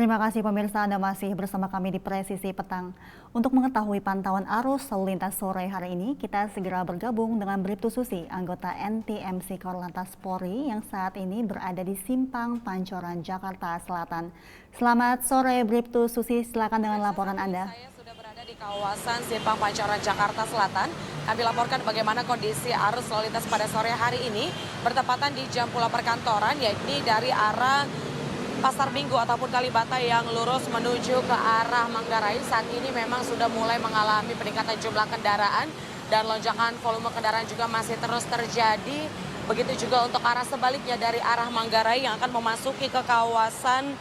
Terima kasih pemirsa, Anda masih bersama kami di Presisi Petang. Untuk mengetahui pantauan arus lalu lintas sore hari ini, kita segera bergabung dengan Bribtu Susi, anggota NTMC Korlantas Polri yang saat ini berada di Simpang Pancoran, Jakarta Selatan. Selamat sore Bribtu Susi, silakan dengan laporan Anda. Saya sudah berada di kawasan Simpang Pancoran, Jakarta Selatan. Kami laporkan bagaimana kondisi arus lalu lintas pada sore hari ini bertepatan di jam pulang perkantoran, yakni dari arah Pasar Minggu ataupun Kalibata yang lurus menuju ke arah Manggarai. Saat ini memang sudah mulai mengalami peningkatan jumlah kendaraan dan lonjakan volume kendaraan juga masih terus terjadi. Begitu juga untuk arah sebaliknya dari arah Manggarai yang akan memasuki ke kawasan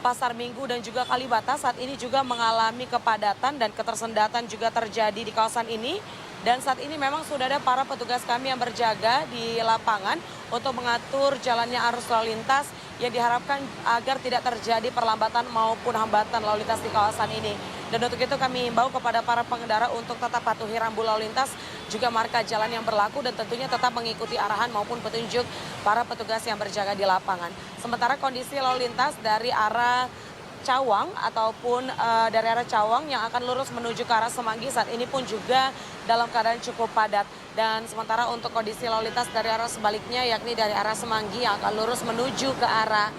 Pasar Minggu dan juga Kalibata saat ini juga mengalami kepadatan dan ketersendatan juga terjadi di kawasan ini. Dan saat ini memang sudah ada para petugas kami yang berjaga di lapangan untuk mengatur jalannya arus lalu lintas yang diharapkan agar tidak terjadi perlambatan maupun hambatan lalu lintas di kawasan ini. Dan untuk itu kami himbau kepada para pengendara untuk tetap patuhi rambu lalu lintas, juga marka jalan yang berlaku dan tentunya tetap mengikuti arahan maupun petunjuk para petugas yang berjaga di lapangan. Sementara kondisi lalu lintas dari arah Cawang ataupun dari arah Cawang yang akan lurus menuju ke arah Semanggi saat ini pun juga dalam keadaan cukup padat. Dan sementara untuk kondisi lalu lintas dari arah sebaliknya yakni dari arah Semanggi yang akan lurus menuju ke arah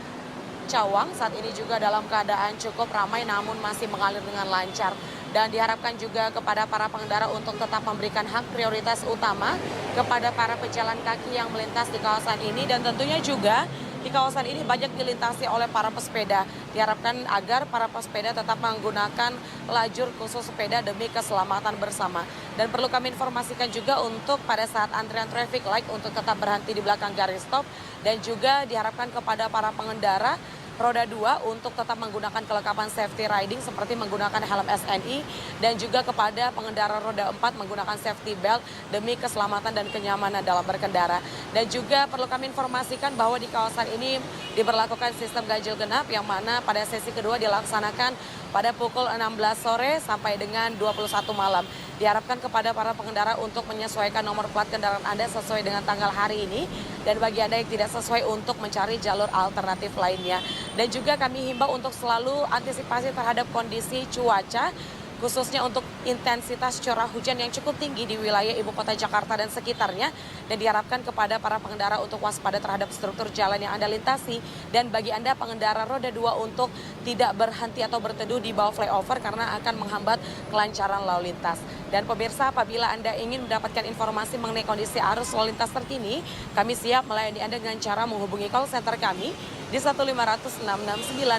Cawang saat ini juga dalam keadaan cukup ramai namun masih mengalir dengan lancar. Dan diharapkan juga kepada para pengendara untuk tetap memberikan hak prioritas utama kepada para pejalan kaki yang melintas di kawasan ini. Dan tentunya juga di kawasan ini banyak dilintasi oleh para pesepeda. Diharapkan agar para pesepeda tetap menggunakan lajur khusus sepeda demi keselamatan bersama. Dan perlu kami informasikan juga untuk pada saat antrian traffic light untuk tetap berhenti di belakang garis stop. Dan juga diharapkan kepada para pengendara roda 2 untuk tetap menggunakan kelengkapan safety riding seperti menggunakan helm SNI dan juga kepada pengendara roda 4 menggunakan safety belt demi keselamatan dan kenyamanan dalam berkendara. Dan juga perlu kami informasikan bahwa di kawasan ini diberlakukan sistem ganjil genap yang mana pada sesi kedua dilaksanakan pada pukul 16 sore sampai dengan 21 malam. Diharapkan kepada para pengendara untuk menyesuaikan nomor plat kendaraan Anda sesuai dengan tanggal hari ini. Dan bagi Anda yang tidak sesuai untuk mencari jalur alternatif lainnya. Dan juga kami himbau untuk selalu antisipasi terhadap kondisi cuaca, khususnya untuk intensitas curah hujan yang cukup tinggi di wilayah ibu kota Jakarta dan sekitarnya. Dan diharapkan kepada para pengendara untuk waspada terhadap struktur jalan yang Anda lintasi. Dan bagi Anda pengendara roda 2 untuk tidak berhenti atau berteduh di bawah flyover karena akan menghambat kelancaran lalu lintas. Dan pemirsa, apabila Anda ingin mendapatkan informasi mengenai kondisi arus lalu lintas terkini, kami siap melayani Anda dengan cara menghubungi call center kami di 1500669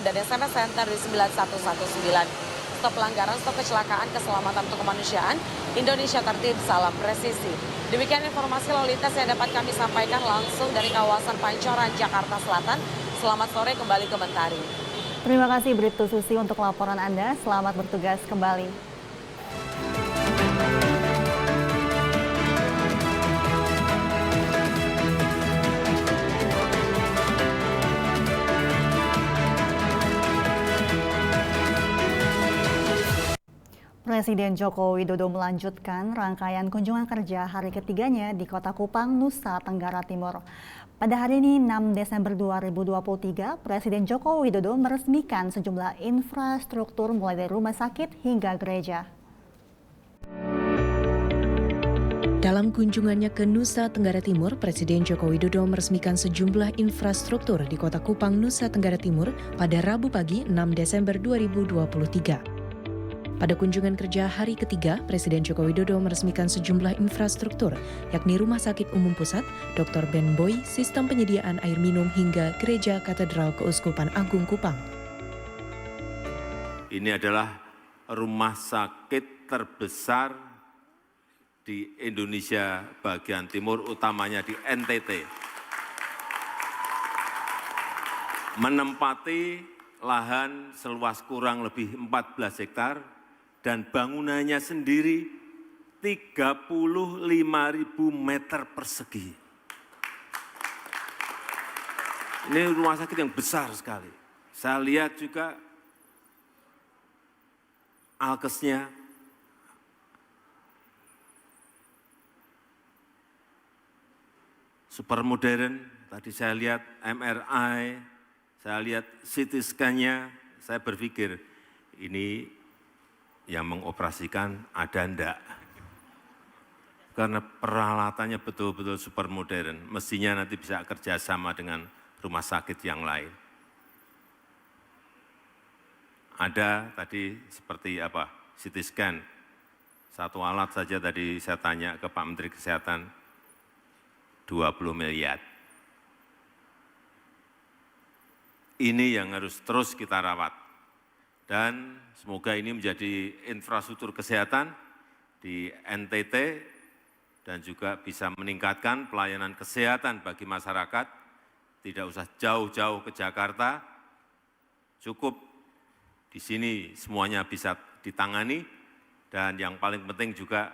dan SMS Center di 9119. Stop pelanggaran, stop kecelakaan, keselamatan untuk kemanusiaan, Indonesia tertib, salam presisi. Demikian informasi lalu lintas yang dapat kami sampaikan langsung dari kawasan Pancoran, Jakarta Selatan. Selamat sore, kembali ke Mentari. Terima kasih Bribtu Susi untuk laporan Anda, selamat bertugas kembali. Presiden Joko Widodo melanjutkan rangkaian kunjungan kerja hari ketiganya di Kota Kupang, Nusa Tenggara Timur. Pada hari ini 6 Desember 2023, Presiden Joko Widodo meresmikan sejumlah infrastruktur mulai dari rumah sakit hingga gereja. Dalam kunjungannya ke Nusa Tenggara Timur, Presiden Joko Widodo meresmikan sejumlah infrastruktur di Kota Kupang, Nusa Tenggara Timur pada Rabu pagi 6 Desember 2023. Pada kunjungan kerja hari ketiga, Presiden Joko Widodo meresmikan sejumlah infrastruktur, yakni Rumah Sakit Umum Pusat, Dr. Ben Boy, sistem penyediaan air minum hingga Gereja Katedral Keuskupan Agung Kupang. Ini adalah rumah sakit terbesar di Indonesia bagian timur, utamanya di NTT. Menempati lahan seluas kurang lebih 14 hektar, dan bangunannya sendiri 35.000 meter persegi. Ini rumah sakit yang besar sekali. Saya lihat juga alkesnya, super modern. Tadi saya lihat MRI, saya lihat CT scan-nya, saya berpikir ini yang mengoperasikan ada enggak? Karena peralatannya betul-betul super modern, mestinya nanti bisa kerjasama dengan rumah sakit yang lain. Ada tadi seperti apa, CT scan, satu alat saja tadi saya tanya ke Pak Menteri Kesehatan, 20 miliar. Ini yang harus terus kita rawat. Dan semoga ini menjadi infrastruktur kesehatan di NTT dan juga bisa meningkatkan pelayanan kesehatan bagi masyarakat. Tidak usah jauh-jauh ke Jakarta, cukup di sini semuanya bisa ditangani. Dan yang paling penting juga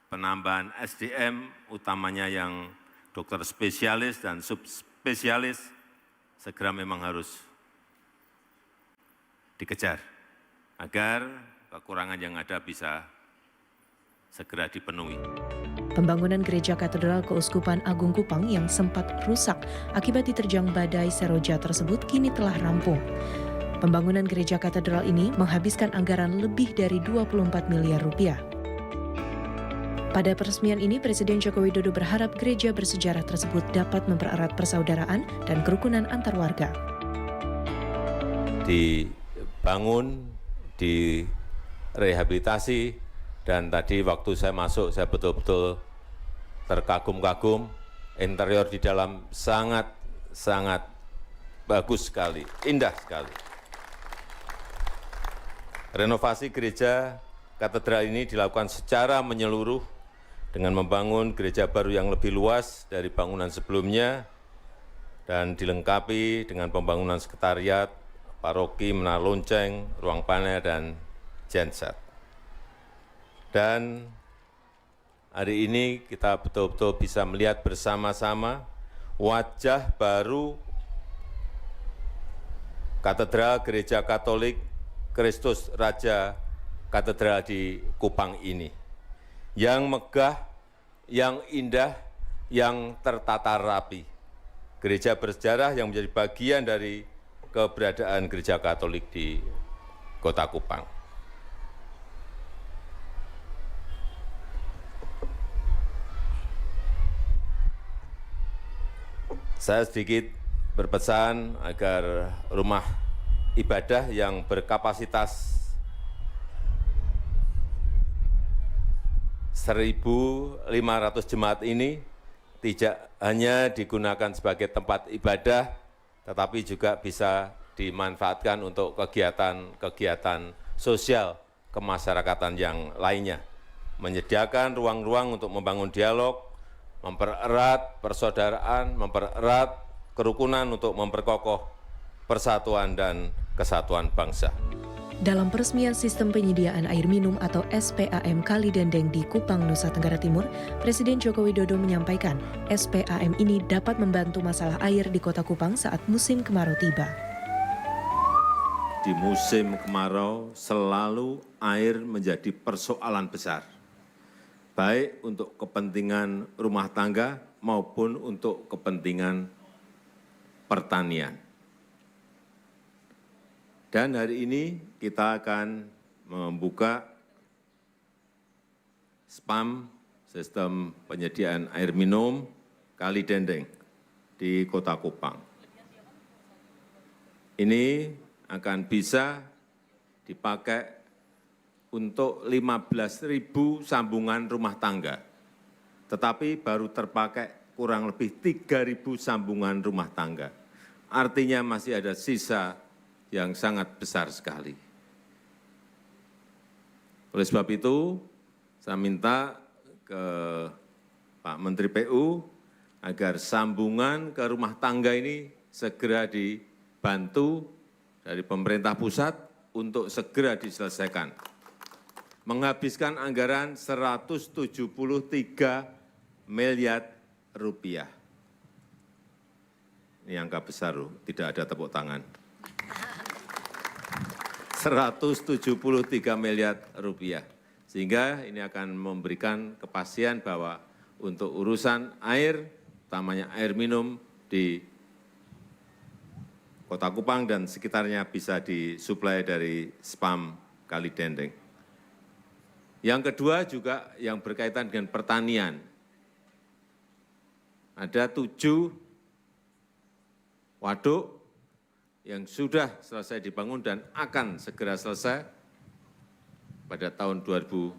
penambahan SDM, utamanya yang dokter spesialis dan subspesialis, segera memang harus dikejar agar kekurangan yang ada bisa segera dipenuhi. Pembangunan Gereja Katedral Keuskupan Agung Kupang yang sempat rusak akibat diterjang badai Seroja tersebut kini telah rampung. Pembangunan Gereja Katedral ini menghabiskan anggaran lebih dari 24 miliar rupiah. Pada peresmian ini, Presiden Joko Widodo berharap gereja bersejarah tersebut dapat mempererat persaudaraan dan kerukunan antar warga. Dibangun, direhabilitasi, dan tadi waktu saya masuk, saya betul-betul terkagum-kagum. Interior di dalam sangat bagus sekali, indah sekali. Renovasi gereja katedral ini dilakukan secara menyeluruh dengan membangun gereja baru yang lebih luas dari bangunan sebelumnya dan dilengkapi dengan pembangunan sekretariat, paroki, menara lonceng, ruang panel, dan genset. Dan hari ini kita betul-betul bisa melihat bersama-sama wajah baru Katedral Gereja Katolik Kristus Raja Katedral di Kupang ini. Yang megah, yang indah, yang tertata rapi. Gereja bersejarah yang menjadi bagian dari keberadaan Gereja Katolik di Kota Kupang. Saya sedikit berpesan agar rumah ibadah yang berkapasitas 1.500 jemaat ini tidak hanya digunakan sebagai tempat ibadah, tetapi juga bisa dimanfaatkan untuk kegiatan-kegiatan sosial kemasyarakatan yang lainnya. Menyediakan ruang-ruang untuk membangun dialog, mempererat persaudaraan, mempererat kerukunan untuk memperkokoh persatuan dan kesatuan bangsa. Dalam peresmian sistem penyediaan air minum atau SPAM Kali Dendeng di Kupang, Nusa Tenggara Timur, Presiden Joko Widodo menyampaikan SPAM ini dapat membantu masalah air di Kota Kupang saat musim kemarau tiba. Di musim kemarau selalu air menjadi persoalan besar, baik untuk kepentingan rumah tangga maupun untuk kepentingan pertanian. Dan hari ini kita akan membuka SPAM, Sistem Penyediaan Air Minum Kali Dendeng di Kota Kupang. Ini akan bisa dipakai untuk 15.000 sambungan rumah tangga, tetapi baru terpakai kurang lebih 3.000 sambungan rumah tangga. Artinya masih ada sisa yang sangat besar sekali. Oleh sebab itu, saya minta ke Pak Menteri PU agar sambungan ke rumah tangga ini segera dibantu dari pemerintah pusat untuk segera diselesaikan. Menghabiskan anggaran 173 miliar rupiah. Ini angka besar loh, tidak ada tepuk tangan. 173 miliar rupiah. Sehingga ini akan memberikan kepastian bahwa untuk urusan air, utamanya air minum di Kota Kupang dan sekitarnya bisa disuplai dari spam Kali Dendeng. Yang kedua juga yang berkaitan dengan pertanian. Ada 7 waduk yang sudah selesai dibangun dan akan segera selesai pada tahun 2024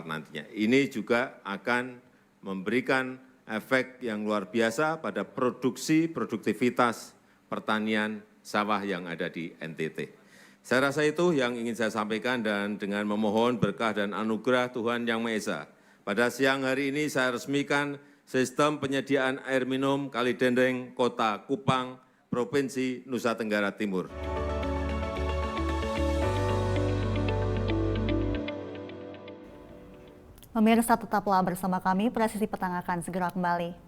nantinya. Ini juga akan memberikan efek yang luar biasa pada produktivitas pertanian sawah yang ada di NTT. Saya rasa itu yang ingin saya sampaikan dan dengan memohon berkah dan anugerah Tuhan Yang Maha Esa. Pada siang hari ini saya resmikan sistem penyediaan air minum Kali Dendeng Kota Kupang, Provinsi Nusa Tenggara Timur. Pemirsa tetaplah bersama kami, Presisi Petang akan segera kembali.